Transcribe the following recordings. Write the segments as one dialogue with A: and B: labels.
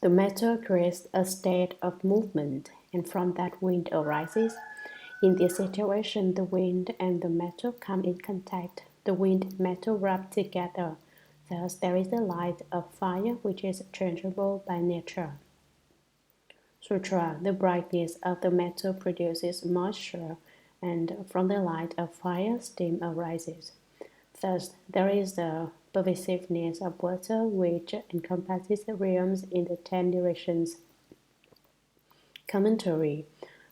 A: The matter creates a state of movement, and from that wind arises. In this situation, the wind and the metal come in contact. The wind and metal rub together. Thus, there is the light of fire, which is changeable by nature. Sutra. The brightness of the metal produces moisture, and from the light of fire, steam arises. Thus, there is the pervasiveness of water, which encompasses the realms in the 10 directions. Commentary.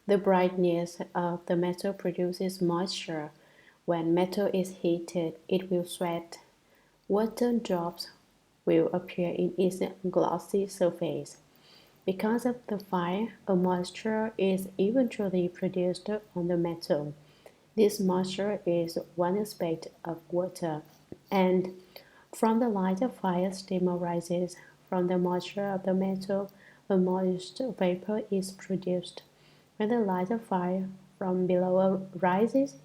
A: The brightness of the metal produces moisture. When metal is heated, it will sweat. Water drops will appear in its glossy surface. Because of the fire, a moisture is eventually produced on the metal. This moisture is one aspect of water, and from the light of fire, steam arises. From the moisture of the metal, a moist vapor is produced. When the light of fire from below rises,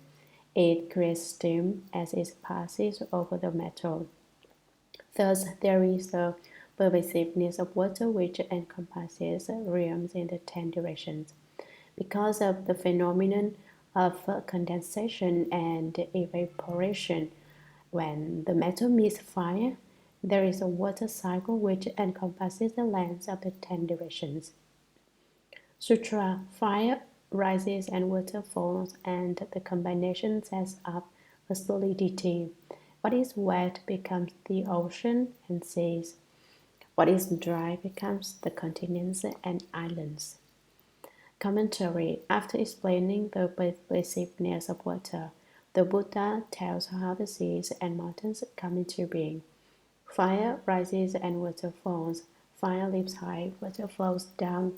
A: it creates steam as it passes over the metal. Thus, there is the pervasiveness of water which encompasses realms in the 10 directions. Because of the phenomenon of condensation and evaporation, when the metal meets fire, there is a water cycle which encompasses the length of the 10 directions. Sutra. Fire rises and water falls, and the combination sets up a solidity. What is wet becomes the ocean and seas. What is dry becomes the continents and islands. Commentary. After explaining the pervasiveness of water, the Buddha tells how the seas and mountains come into being. Fire rises and water falls. Fire leaps high, water flows down.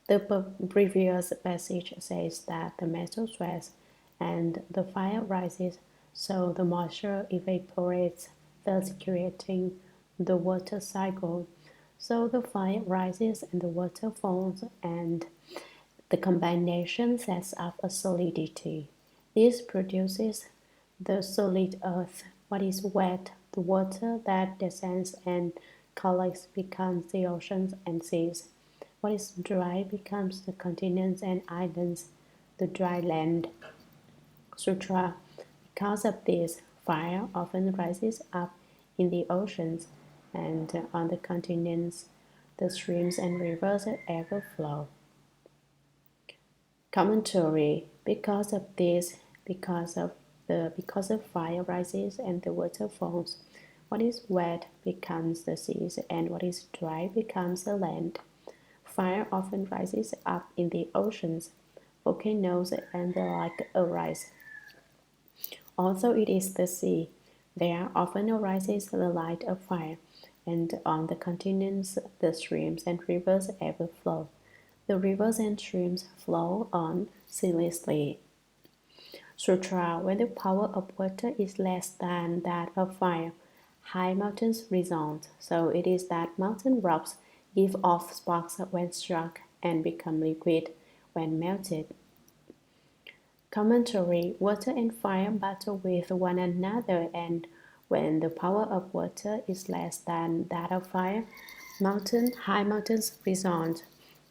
A: The previous passage says that the metal sweats and the fire rises, so the moisture evaporates, thus creating the water cycle. So the fire rises and the water falls, and the combination sets up a solidity. This produces the solid earth. What is wet, the water that descends and collects, becomes the oceans and seas. What is dry becomes the continents and islands, the dry land. Sutra. Because of this, fire often rises up in the oceans, and on the continents, the streams and rivers ever flow. Commentary. Because of this, because of fire rises and the water falls, what is wet becomes the seas, and what is dry becomes the land. Fire often rises up in the oceans. Volcanoes and the like arise. Although it is the sea, there often arises the light of fire, and on the continents the streams and rivers ever flow. The rivers and streams flow on ceaselessly. Sutra. When the power of water is less than that of fire, high mountains resound. So it is that mountain rocks give off sparks when struck and become liquid when melted. Commentary. Water and fire battle with one another, and when the power of water is less than that of fire, high mountains resound.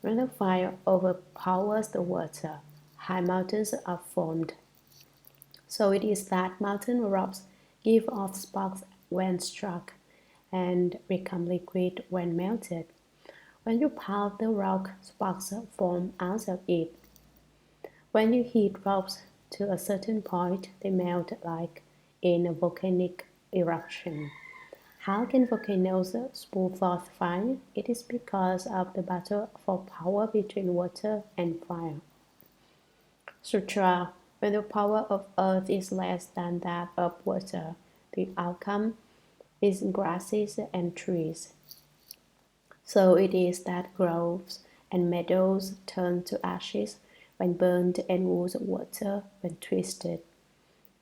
A: When the fire overpowers the water, high mountains are formed. So it is that mountain rocks give off sparks when struck and become liquid when melted. When you pound the rock, sparks form out of it. When you heat rocks to a certain point, they melt like in a volcanic eruption. How can volcanoes spew forth fire? It is because of the battle for power between water and fire. Sutra. When the power of earth is less than that of water, the outcome is grasses and trees. So it is that groves and meadows turn to ashes when burned and wood water when twisted.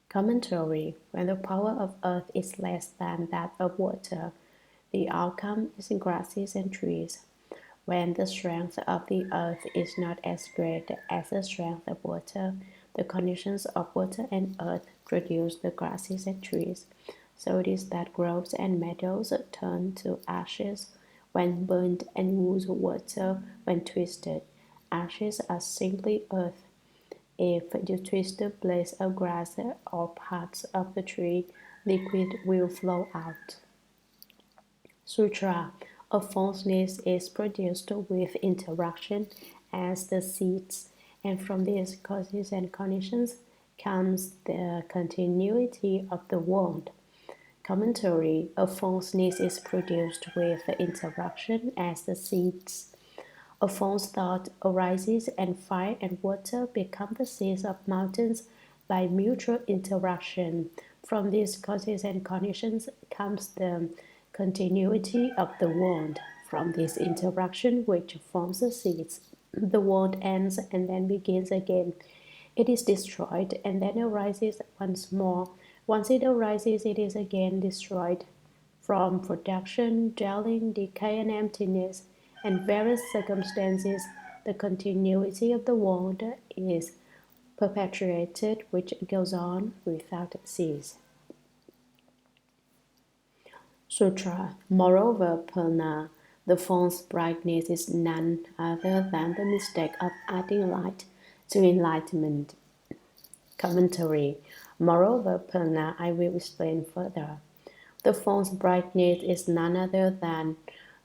A: Commentary. When the power of earth is less than that of water, the outcome is grasses and trees. When the strength of the earth is not as great as the strength of water, the conditions of water and earth produce the grasses and trees. So it is that groves and meadows turn to ashes when burned, and wood water when twisted. Ashes are simply earth. If you twist the blades of grass or parts of the tree, liquid will flow out. Sutra. A falseness is produced with interaction as the seeds, and from these causes and conditions comes the continuity of the world. Commentary. A falseness is produced with interaction as the seeds. A false thought arises, and fire and water become the seeds of mountains by mutual interaction. From these causes and conditions comes the continuity of the world. From this interaction, which forms the seeds, the world ends and then begins again. It is destroyed and then arises once more. Once it arises, it is again destroyed. From production, dwelling, decay, and emptiness, and various circumstances, the continuity of the world is perpetuated, which goes on without cease. Sutra. Moreover, Purna, the false brightness is none other than the mistake of adding light to enlightenment. Commentary. Moreover, Purna, I will explain further. The false brightness is none other than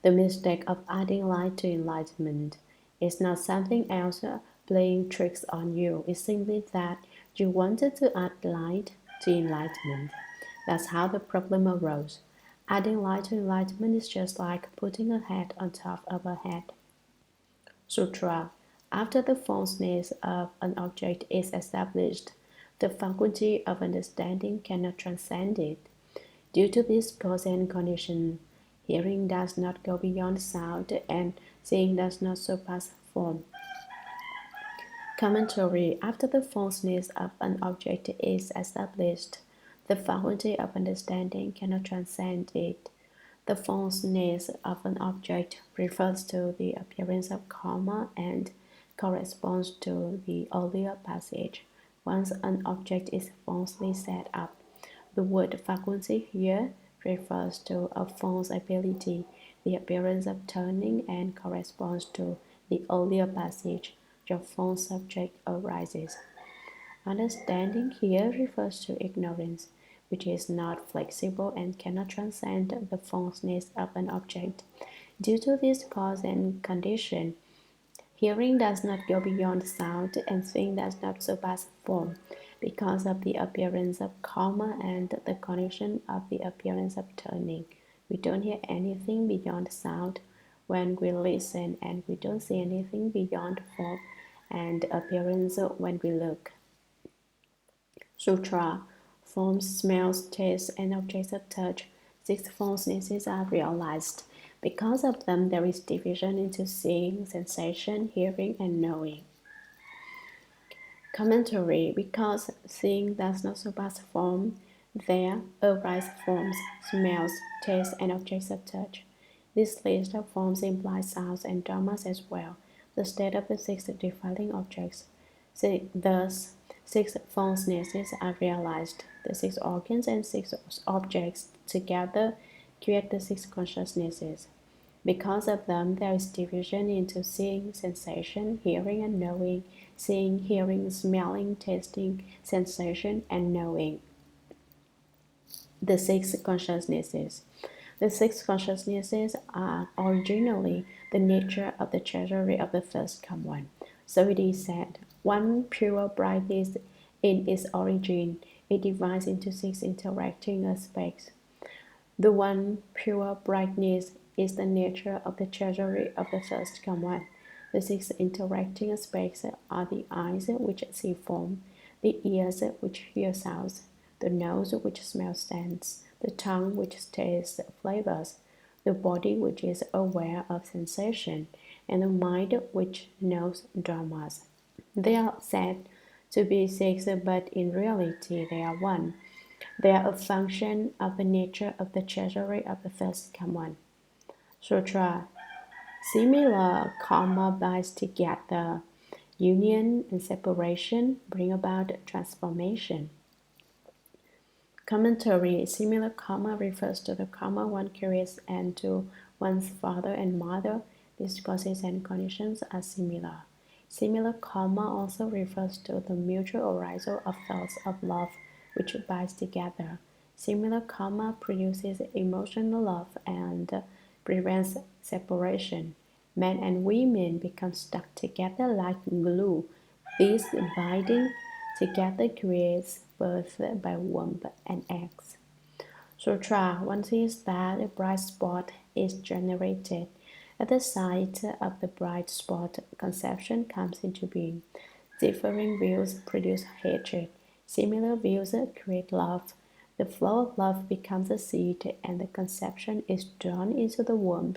A: the mistake of adding light to enlightenment. It's not something else playing tricks on you. It's simply that you wanted to add light to enlightenment. That's how the problem arose. Adding light to enlightenment is just like putting a hat on top of a head. Sutra. After the falseness of an object is established, the faculty of understanding cannot transcend it. Due to this cause and condition, hearing does not go beyond sound, and seeing does not surpass form. Commentary. After the falseness of an object is established, the faculty of understanding cannot transcend it. The falseness of an object refers to the appearance of karma and corresponds to the earlier passage. Once an object is falsely set up, the word faculty here refers to a false ability, the appearance of turning, and corresponds to the earlier passage. Your false subject arises. Understanding here refers to ignorance, which is not flexible and cannot transcend the falseness of an object. Due to this cause and condition, hearing does not go beyond sound, and seeing does not surpass form, because of the appearance of karma and the condition of the appearance of turning. We don't hear anything beyond sound when we listen, and we don't see anything beyond form and appearance when we look. Sutra. Forms, smells, tastes, and objects of touch. 6 falsenesses are realized. Because of them, there is division into seeing, sensation, hearing, and knowing. Commentary. Because seeing does not surpass form, there arise forms, smells, tastes, and objects of touch. This list of forms implies sounds and dharmas as well, the state of the 6 defiling objects. Thus, 6 falsenesses are realized. The 6 organs and 6 objects together create the 6 consciousnesses. Because of them, there is division into seeing, sensation, hearing, and knowing, seeing, hearing, smelling, tasting, sensation, and knowing. The 6 consciousnesses. The 6 consciousnesses are originally the nature of the treasury of the first come one. So it is said, one pure brightness in its origin, it divides into 6 interacting aspects. The one pure brightness is the nature of the treasury of the first come one. The 6 interacting aspects are the eyes which see form, the ears which hear sounds, the nose which smells scents, the tongue which tastes flavors, the body which is aware of sensation, and the mind which knows dharmas. They are said to be 6, but in reality they are one. They are a function of the nature of the treasury of the first come one. Sutra. Similar karma binds together. Union and separation bring about transformation. Commentary. Similar karma refers to the karma one creates and to One's father and mother, these causes and conditions are similar. Similar karma also refers to the mutual arousal of thoughts of love which binds together. Similar karma produces emotional love and prevents separation. Men and women become stuck together like glue. This binding together creates birth by womb and eggs. Sutra, one sees that a bright spot is generated. At the sight of the bright spot, conception comes into being. Differing views produce hatred. Similar views create love. The flow of love becomes a seed, and the conception is drawn into the womb.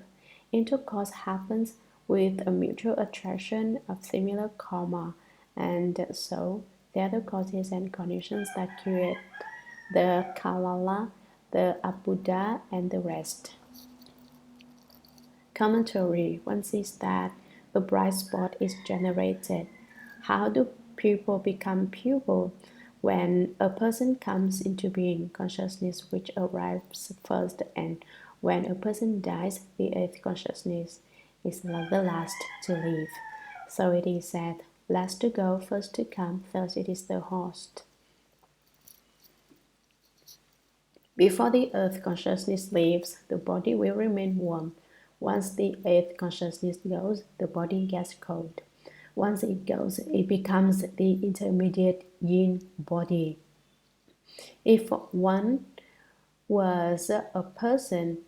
A: Intercourse happens with a mutual attraction of similar karma, and so they are the causes and conditions that create the Kalala, the Abuddha, and the rest. Commentary. One sees that a bright spot is generated. How do people become pure? When a person comes into being, consciousness which arrives first, and when a person dies, the eighth consciousness is the last to leave. So it is said, last to go, first to come, thus it is the host. Before the earth consciousness leaves, the body will remain warm. Once the earth consciousness goes, the body gets cold. Once it goes, it becomes the intermediate yin body. If one was a person,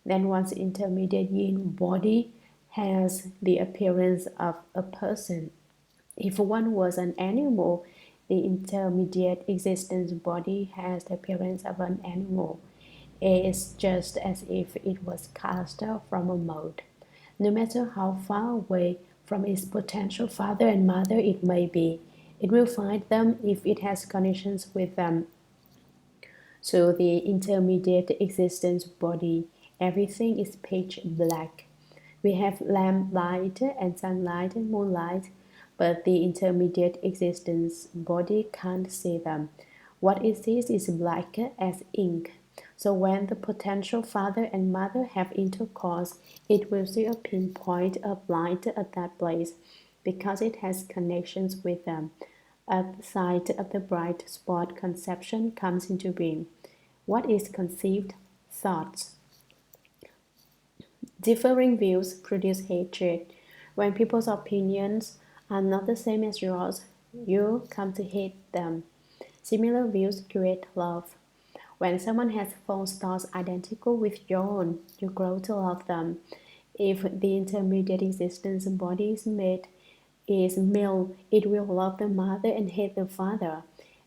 A: then one's intermediate yin body has the appearance of a person. If one was an animal, the intermediate existence body has the appearance of an animal. It is just as if it was cast from a mold. No matter how far away from its potential father and mother it may be, it will find them if it has conditions with them. So the intermediate existence body, everything is pitch black. We have lamplight and sunlight and moonlight, but the intermediate existence body can't see them. What it sees is black as ink. So when the potential father and mother have intercourse, it will see a pinpoint of light at that place because it has connections with them. At the sight of the bright spot, conception comes into being. What is conceived? Thoughts. Differing views produce hatred. When people's opinions are not the same as yours, you come to hate them. Similar views create love. When someone has false thoughts identical with your own, you grow to love them. If the intermediate existence body is male, it will love the mother and hate the father.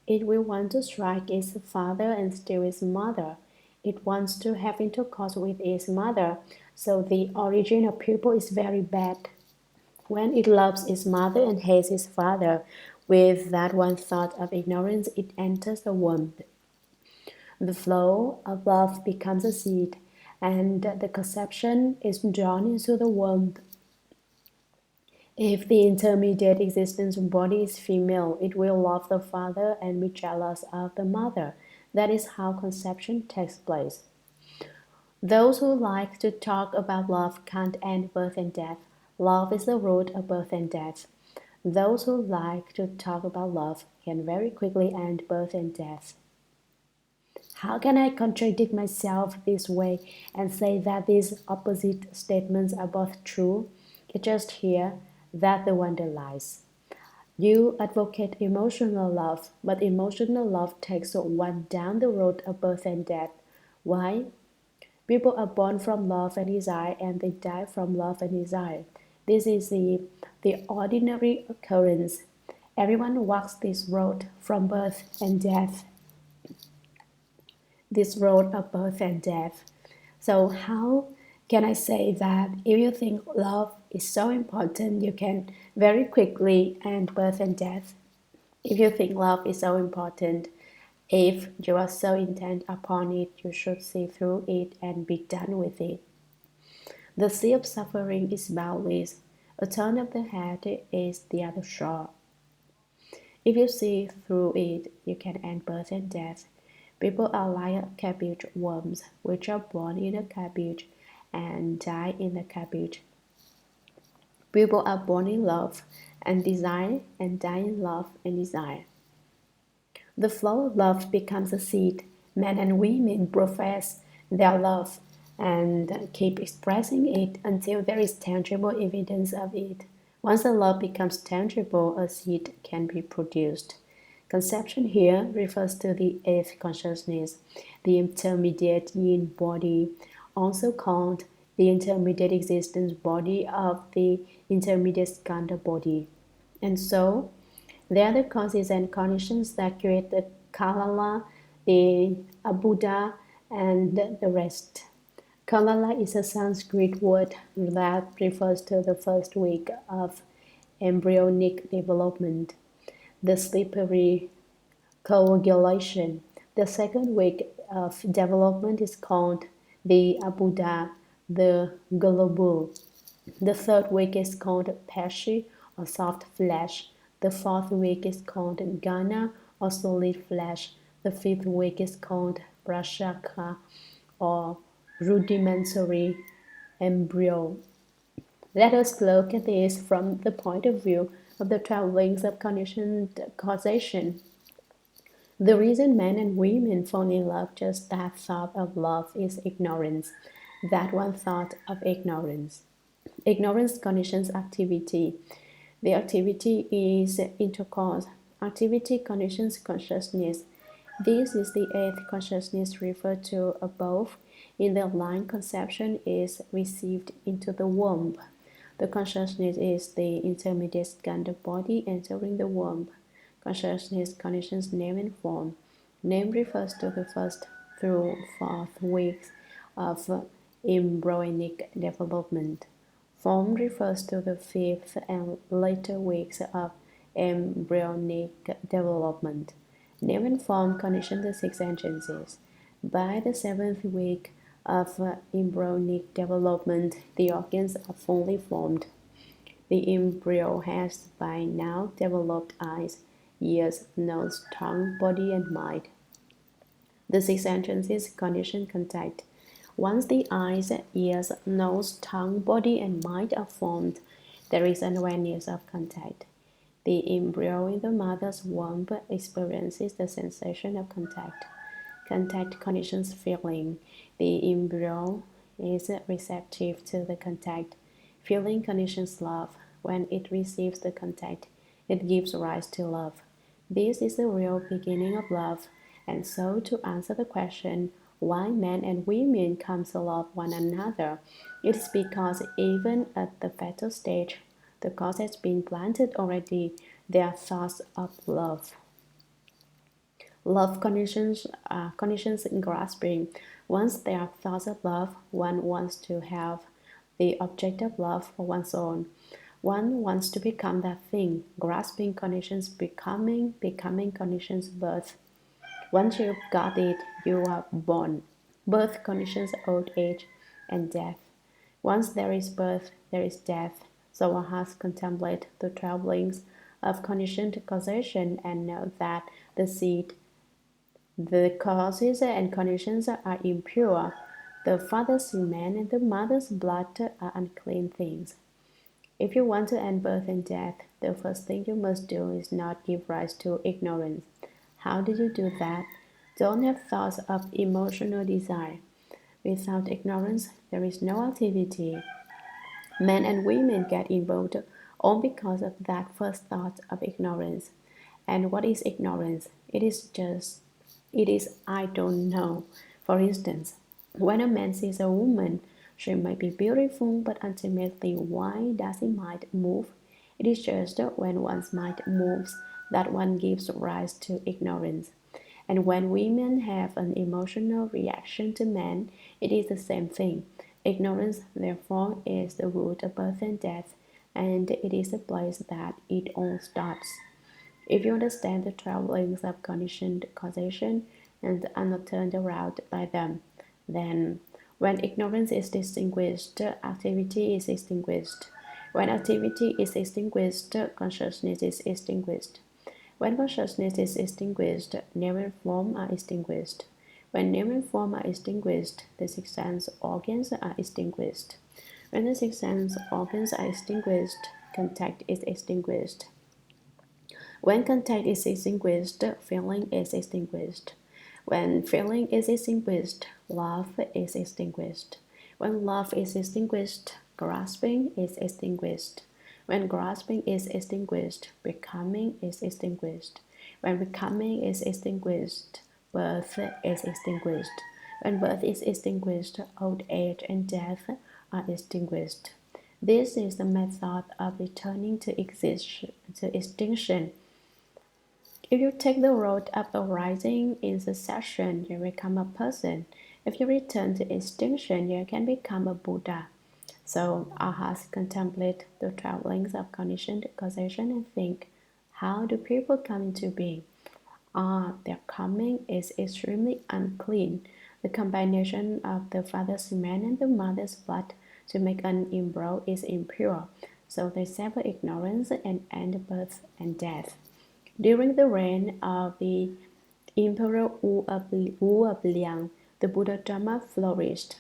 A: It will want to strike its father and steal its mother. It wants to have intercourse with its mother. So the origin of people is very bad. When it loves its mother and hates its father, with that one thought of ignorance, it enters the womb. The flow of love becomes a seed, and the conception is drawn into the womb. If the intermediate existence body is female, it will love the father and be jealous of the mother. That is how conception takes place. Those who like to talk about love can't end birth and death. Love is the root of birth and death. Those who like to talk about love can very quickly end birth and death. How can I contradict myself this way and say that these opposite statements are both true? It's just here that the wonder lies. You advocate emotional love, but emotional love takes one down the road of birth and death. Why? People are born from love and desire, and they die from love and desire. This is the ordinary occurrence. Everyone walks this road from birth and death. This road of birth and death. So how can I say that if you think love is so important, you can very quickly end birth and death? If you think love is so important, if you are so intent upon it, you should see through it and be done with it. The sea of suffering is boundless. A turn of the head is the other shore. If you see through it, you can end birth and death. People are like cabbage worms, which are born in a cabbage and die in the cabbage. People are born in love and desire and die in love and desire. The flow of love becomes a seed. Men and women profess their love and keep expressing it until there is tangible evidence of it. Once the love becomes tangible, a seed can be produced. Conception here refers to the eighth consciousness, the intermediate yin body, also called the intermediate existence body of the intermediate skandha body. And so, they are the causes and conditions that create the Kalala, the Buddha, and the rest. Kalala is a Sanskrit word that refers to the first week of embryonic development, the slippery coagulation. The second week of development is called the Buddha, the globule. The third week is called Pesci or soft flesh. The fourth week is called Ghana or solid flesh. The fifth week is called Prashaka or rudimentary embryo. Let us look at this from the point of view of the 12 links of conditioned causation. The reason men and women fall in love, just that thought of love, is ignorance. That one thought of ignorance. Ignorance conditions activity. The activity is intercourse. Activity conditions consciousness. This is the eighth consciousness referred to above. In the line, conception is received into the womb. The consciousness is the intermediate skandha body entering the womb. Consciousness conditions name and form. Name refers to the first through fourth weeks of embryonic development. Form refers to the fifth and later weeks of embryonic development. Name and form condition the six entrances. By the seventh week of embryonic development, the organs are fully formed. The embryo has by now developed eyes, ears, nose, tongue, body, and mind. The six entrances condition contact. Once the eyes, ears, nose, tongue, body, and mind are formed, there is an awareness of contact. The embryo in the mother's womb experiences the sensation of contact. Contact conditions feeling. The embryo is receptive to the contact. Feeling conditions love. When it receives the contact, it gives rise to love. This is the real beginning of love. And so, to answer the question, why men and women come to love one another, it is because even at the fetal stage, the cause has been planted already. There are thoughts of love. Love conditions grasping. Once there are thoughts of love, one wants to have the object of love for one's own. One wants to become that thing. Grasping conditions becoming conditions birth. Once you've got it, you are born. Birth conditions old age and death. Once there is birth, there is death. So one has contemplate the 12 links of conditioned causation and know that the causes and conditions are impure. The father's semen and the mother's blood are unclean things. If you want to end birth and death, the first thing you must do is not give rise to ignorance. How do you do that? Don't have thoughts of emotional desire. Without ignorance, there is no activity. Men and women get involved all because of that first thought of ignorance. And what is ignorance? It is I don't know. For instance, when a man sees a woman, she might be beautiful, but ultimately, why does his mind move? It is just when one's mind moves that one gives rise to ignorance. And when women have an emotional reaction to men, it is the same thing. Ignorance, therefore, is the root of birth and death, and it is the place that it all starts. If you understand the 12 links of conditioned causation and are not turned around by them, then when ignorance is distinguished, activity is extinguished. When activity is extinguished, consciousness is extinguished. When consciousness is extinguished, name and form are extinguished. When name and form are extinguished, the six sense organs are extinguished. When the six sense organs are extinguished, contact is extinguished. When contact is extinguished, feeling is extinguished. When feeling is extinguished, love is extinguished. When love is extinguished, grasping is extinguished. When grasping is extinguished, becoming is extinguished. When becoming is extinguished, birth is extinguished. When birth is extinguished, old age and death are extinguished. This is the method of returning to extinction. If you take the road of arising in succession, you become a person. If you return to extinction, you can become a Buddha. So arhats contemplate the travelings of conditioned causation and think, how do people come into being? Their coming is extremely unclean. The combination of the father's semen and the mother's blood to make an embryo is impure. So they sever ignorance and end birth and death. During the reign of the Emperor Wu of Liang, the Buddha Dharma flourished.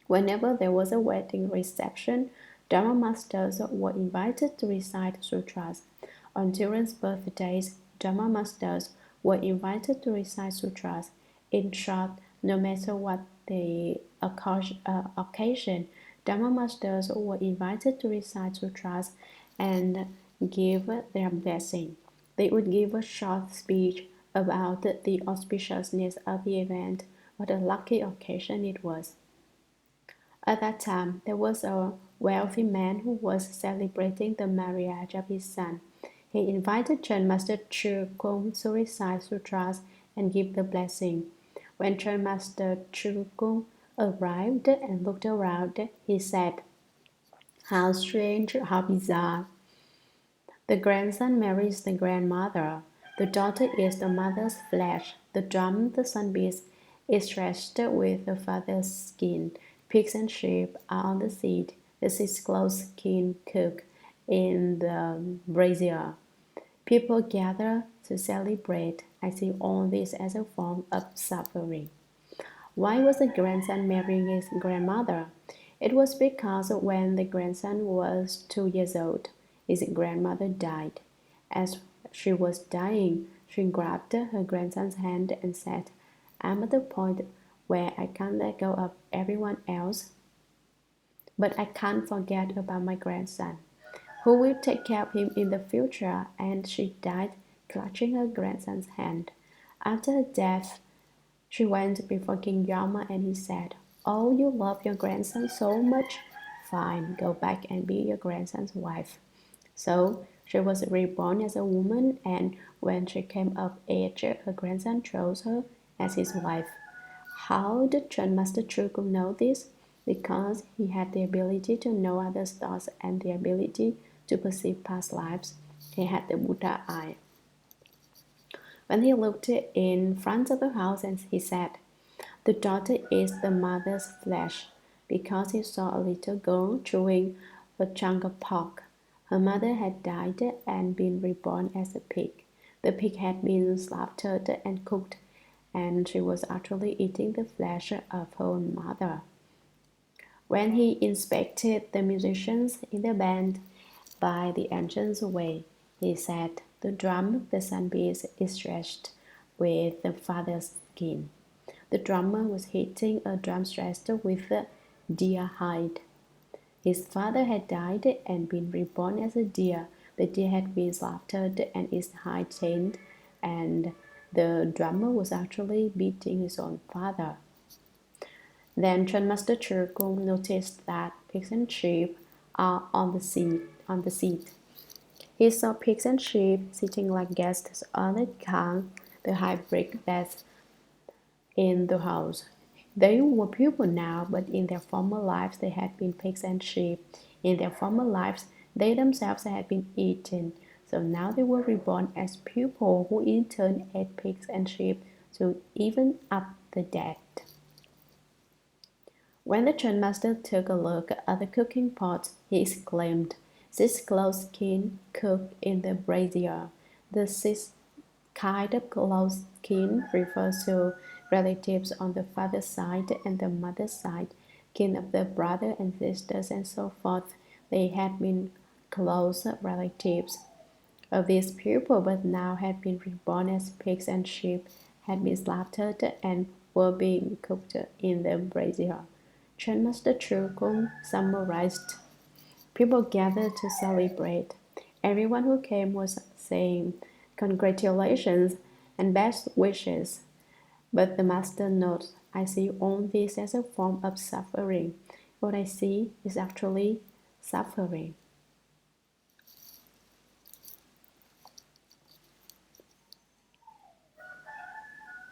A: Whenever there was a wedding reception, Dharma masters were invited to recite sutras. On children's birthdays, Dharma masters were invited to recite sutras. In short, no matter what the occasion, Dharma masters were invited to recite sutras and give their blessing. They would give a short speech about the auspiciousness of the event, what a lucky occasion it was. At that time, there was a wealthy man who was celebrating the marriage of his son. He invited Chen Master Chu Kung to recite sutras and give the blessing. When Chen Master Chu Kung arrived and looked around, he said, "How strange, how bizarre! The grandson marries the grandmother. The daughter is the mother's flesh. The drum, the sun beast, is stretched with the father's skin. Pigs and sheep are on the seat. The six-close skin cook in the brazier. People gather to celebrate. I see all this as a form of suffering." Why was the grandson marrying his grandmother? It was because when the grandson was 2 years old, his grandmother died. As she was dying, she grabbed her grandson's hand and said, "I'm at the point where I can't let go of everyone else, but I can't forget about my grandson. Who will take care of him in the future?" And she died, clutching her grandson's hand. After her death, she went before King Yama and he said, "Oh, you love your grandson so much? Fine, go back and be your grandson's wife." So she was reborn as a woman, and when she came of age, her grandson chose her as his wife. How did Chen Master Chuku know this? Because he had the ability to know others' thoughts and the ability to perceive past lives. He had the Buddha eye. When he looked in front of the house and he said, "The daughter is the mother's flesh," because he saw a little girl chewing a chunk of pork. Her mother had died and been reborn as a pig. The pig had been slaughtered and cooked, and she was actually eating the flesh of her own mother. When he inspected the musicians in the band by the entrance way, he said, "The drum, the sun beast, is stretched with the father's skin." The drummer was hitting a drum stretched with a deer hide. His father had died and been reborn as a deer. The deer had been slaughtered and its hide tanned, and the drummer was actually beating his own father. Then Chen Master Churkung noticed that pigs and sheep are on the seat. He saw pigs and sheep sitting like guests on the high brick beds in the house. They were people now, but in their former lives they had been pigs and sheep. In their former lives, they themselves had been eaten. So now they were reborn as people who in turn ate pigs and sheep to even up the dead. When the Chen Master took a look at the cooking pot, he exclaimed, "This close skin cooked in the brazier." The sixth kind of close skin refers to relatives on the father's side and the mother's side, kin of the brother and sisters, and so forth. They had been close relatives of these people, but now had been reborn as pigs and sheep, had been slaughtered, and were being cooked in the brazier. Chen Master Chu Kung summarized. People gathered to celebrate. Everyone who came was saying congratulations and best wishes. But the master notes, I see all this as a form of suffering. What I see is actually suffering.